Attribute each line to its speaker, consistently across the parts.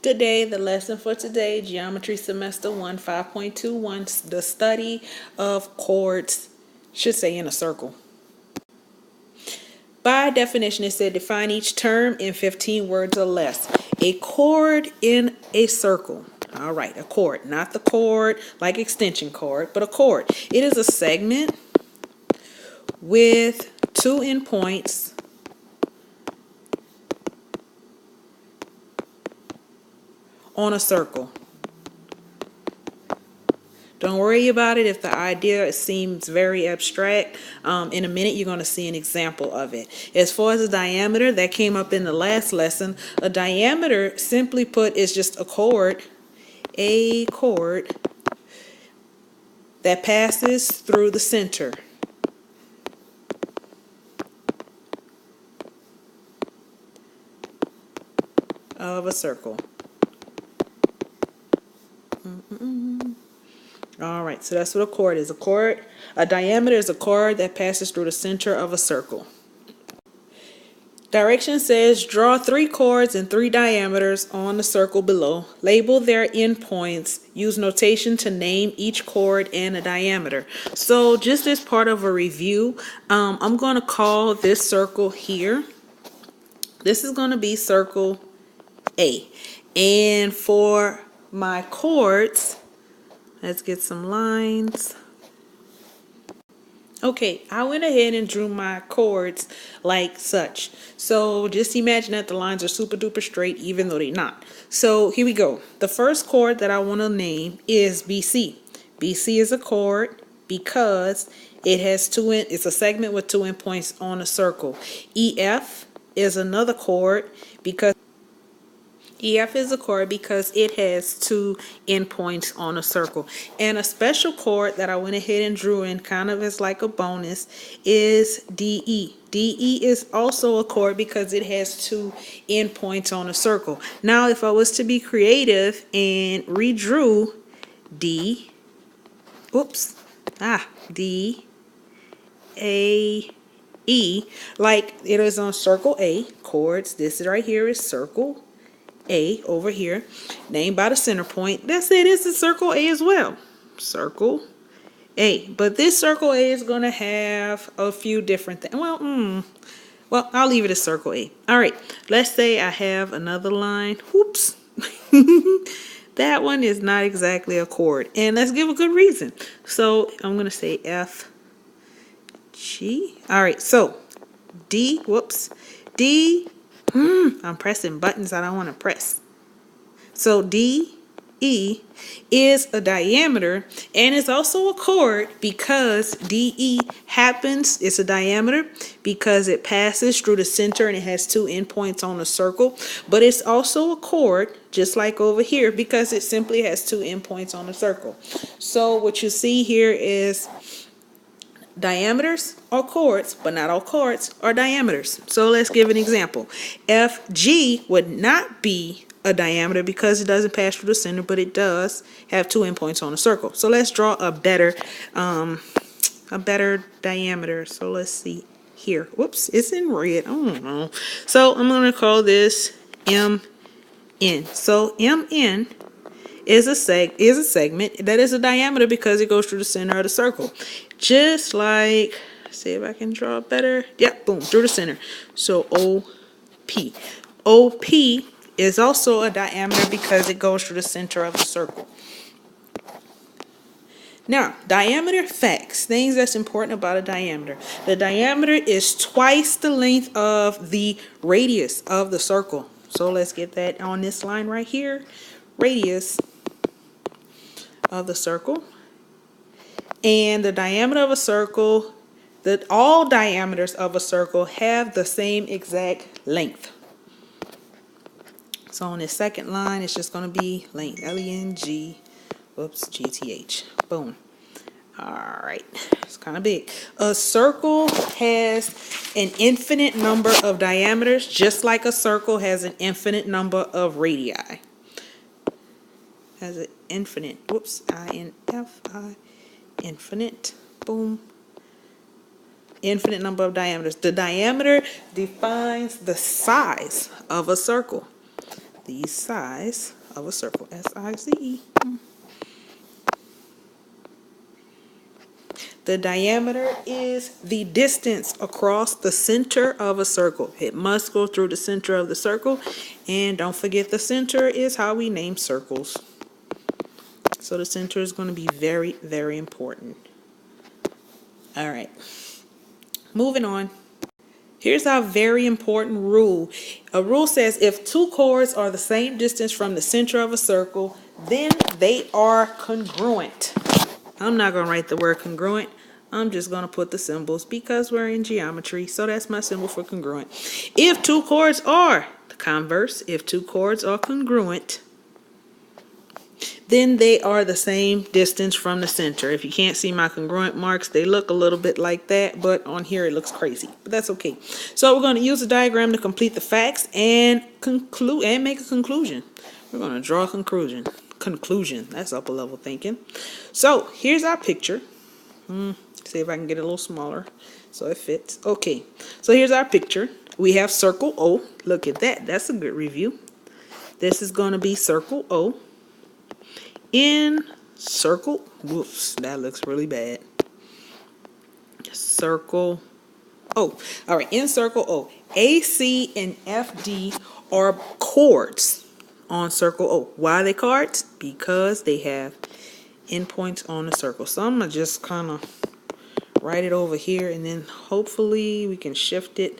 Speaker 1: Good day. The lesson for today, Geometry Semester 1, 5.21, the study of chords, should say in a circle. By definition, it said define each term in 15 words or less. A chord in a circle. All right, a chord, not the chord like extension cord, but a chord. It is a segment with two endpoints on a circle. Don't worry about it if the idea seems very abstract. In a minute, you're going to see an example of it. As far as the diameter, that came up in the last lesson. A diameter, simply put, is just a chord that passes through the center of a circle. All right, so that's what a chord is. A diameter is a chord that passes through the center of a circle. Direction says draw 3 chords and 3 diameters on the circle below. Label their endpoints. Use notation to name each chord and a diameter. So just as part of a review, I'm going to call this circle here. This is going to be circle A. And for my chords, let's get some lines. Okay, I went ahead and drew my chords like such. So just imagine that the lines are super duper straight even though they're not. So here we go. The first chord that I want to name is BC. BC is a chord because it's a segment with 2 endpoints on a circle. EF is another chord because it has 2 endpoints on a circle. And a special chord that I went ahead and drew in kind of as like a bonus is DE. DE is also a chord because it has 2 endpoints on a circle. Now if I was to be creative and redrew D, D, A, E, like it is on circle A, chords, this right here is circle A over here, named by the center point. That's it. It's a circle A as well. Circle A. But this circle A is going to have a few different things. Well, I'll leave it as circle A. All right. Let's say I have another line. Whoops. That one is not exactly a chord. And let's give a good reason. So I'm going to say F, G. All right. So D. D. I'm pressing buttons I don't want to press. So DE is a diameter and it's also a chord because DE it's a diameter because it passes through the center and it has 2 endpoints on a circle. But it's also a chord just like over here because it simply has 2 endpoints on a circle. So what you see here is diameters are chords, but not all chords are diameters. So let's give an example. FG would not be a diameter because it doesn't pass through the center, but it does have 2 endpoints on a circle. So let's draw a better diameter. So let's see here. Whoops, it's in red. I don't know. So I'm going to call this MN. So MN is a segment that is a diameter because it goes through the center of the circle. Just like, see if I can draw better. Yep, boom, through the center. So OP. OP is also a diameter because it goes through the center of the circle. Now, diameter facts, things that's important about a diameter. The diameter is twice the length of the radius of the circle. So let's get that on this line right here. Radius of the circle. And the diameter of a circle, all diameters of a circle have the same exact length. So on this second line, it's just going to be length, L-E-N-G, G-T-H, boom. All right, it's kind of big. A circle has an infinite number of diameters, just like a circle has an infinite number of radii. Has an infinite, I-N-F-I, infinite, boom, infinite number of diameters. The diameter defines the size of a circle. the size of a circle. S-I-Z-E. The diameter is the distance across the center of a circle. It must go through the center of the circle. And don't forget, the center is how we name circles. So the center is going to be very, very important. All right. Moving on. Here's our very important rule. A rule says if two chords are the same distance from the center of a circle, then they are congruent. I'm not going to write the word congruent. I'm just going to put the symbols because we're in geometry. So that's my symbol for congruent. If two chords are the converse, if two chords are congruent, then they are the same distance from the center. If you can't see my congruent marks, they look a little bit like that, but on here it looks crazy. But that's okay. So we're going to use a diagram to complete the facts and conclude and make a conclusion. We're going to draw a conclusion. That's upper level thinking. So here's our picture. See if I can get it a little smaller so it fits. Okay, so here's our picture. We have circle O. Look at that. That's a good review. This is going to be circle O. In circle, whoops, that looks really bad. Circle O. All right, in circle O, AC and FD are chords on circle O. Why are they chords? Because they have endpoints on the circle. So I'm going to just kind of write it over here, and then hopefully we can shift it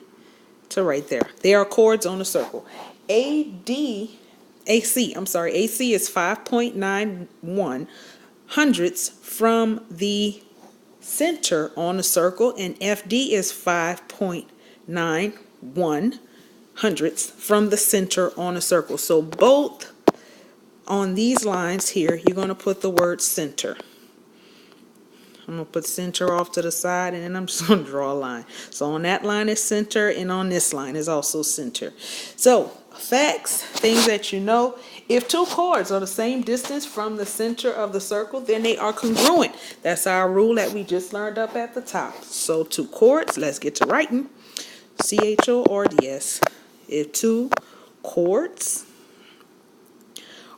Speaker 1: to right there. They are chords on the circle. AC is 5.91 hundredths from the center on the circle, and FD is 5.91 hundredths from the center on the circle. So both on these lines here, you're going to put the word center. I'm going to put center off to the side, and then I'm just going to draw a line. So on that line is center, and on this line is also center. So facts, things that you know. If two chords are the same distance from the center of the circle, then they are congruent. That's our rule that we just learned up at the top. So two chords, let's get to writing. C-H-O-R-D-S. If two chords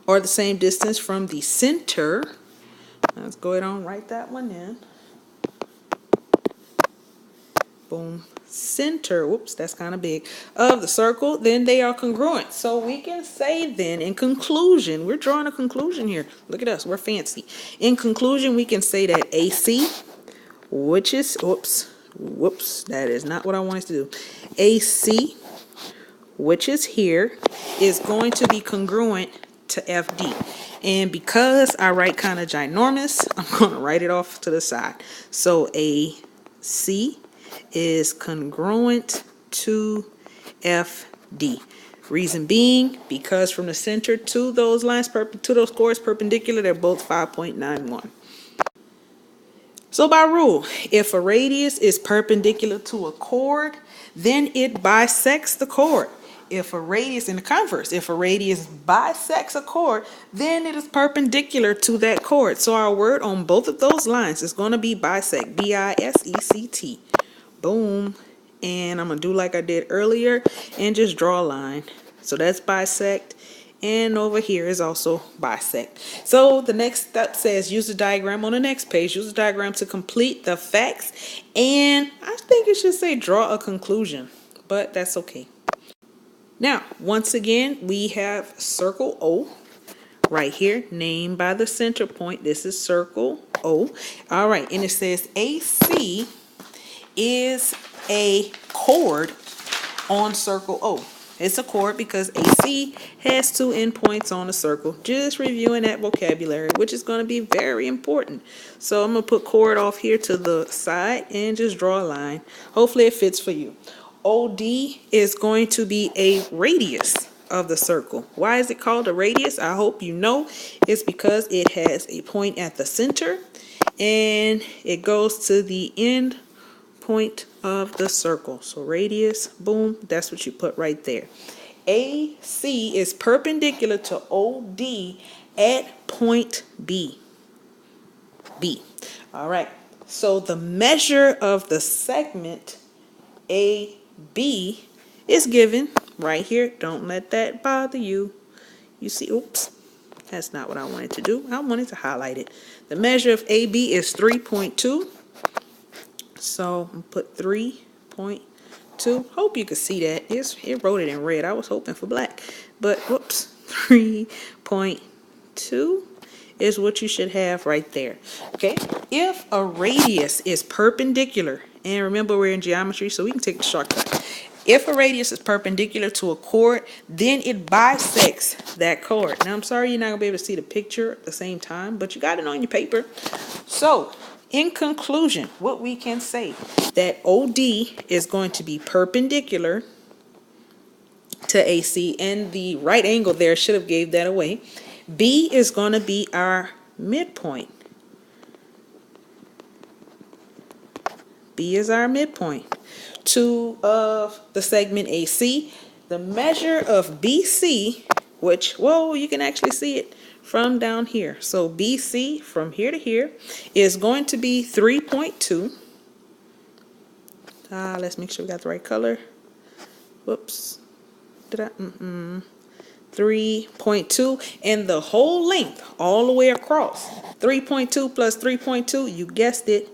Speaker 1: are the same distance from the center, let's go ahead and write that one in. Boom. Center, whoops, that's kind of big, of the circle, then they are congruent. So we can say then, in conclusion, we're drawing a conclusion here. Look at us, we're fancy. In conclusion, we can say that AC, which is, whoops, that is not what I wanted to do. AC, which is here, is going to be congruent to FD. And because I write kind of ginormous, I'm going to write it off to the side. So AC is congruent to FD. Reason being, because from the center to those lines, to those chords perpendicular, they're both 5.91. So by rule, if a radius is perpendicular to a chord, then it bisects the chord. If a radius, in the converse, if a radius bisects a chord, then it is perpendicular to that chord. So our word on both of those lines is going to be bisect, B-I-S-E-C-T. Boom. And I'm going to do like I did earlier and just draw a line. So that's bisect. And over here is also bisect. So the next step says use the diagram on the next page. Use the diagram to complete the facts. And I think it should say draw a conclusion. But that's okay. Now, once again, we have circle O right here, named by the center point. This is circle O. All right. And it says AC is a chord on circle O. It's a chord because AC has two endpoints on a circle. Just reviewing that vocabulary, which is going to be very important. So I'm going to put chord off here to the side and just draw a line. Hopefully it fits for you. OD is going to be a radius of the circle. Why is it called a radius? I hope you know. It's because it has a point at the center and it goes to the end point of the circle. So radius, boom, that's what you put right there. AC is perpendicular to OD at point B. All right. So the measure of the segment AB is given right here. Don't let that bother you. You see, oops, that's not what I wanted to do. I wanted to highlight it. The measure of AB is 3.2. So I'm gonna put 3.2. Hope you could see that. It wrote it in red. I was hoping for black. But whoops, 3.2 is what you should have right there. Okay, if a radius is perpendicular, and remember we're in geometry, so we can take the shortcut. If a radius is perpendicular to a chord, then it bisects that chord. Now I'm sorry you're not gonna be able to see the picture at the same time, but you got it on your paper. So in conclusion, what we can say that OD is going to be perpendicular to AC, and the right angle there should have gave that away. B is going to be our midpoint. B is our midpoint. Of the segment AC, the measure of BC, which, whoa, you can actually see it from down here. So BC from here to here is going to be 3.2. Let's make sure we got the right color. Whoops. 3.2, and the whole length all the way across. 3.2 plus 3.2, you guessed it.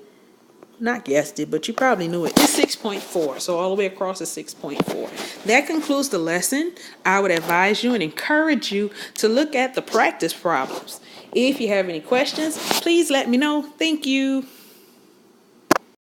Speaker 1: Not guessed it, but you probably knew it. It's 6.4. So all the way across is 6.4. That concludes the lesson. I would advise you and encourage you to look at the practice problems. If you have any questions, please let me know. Thank you.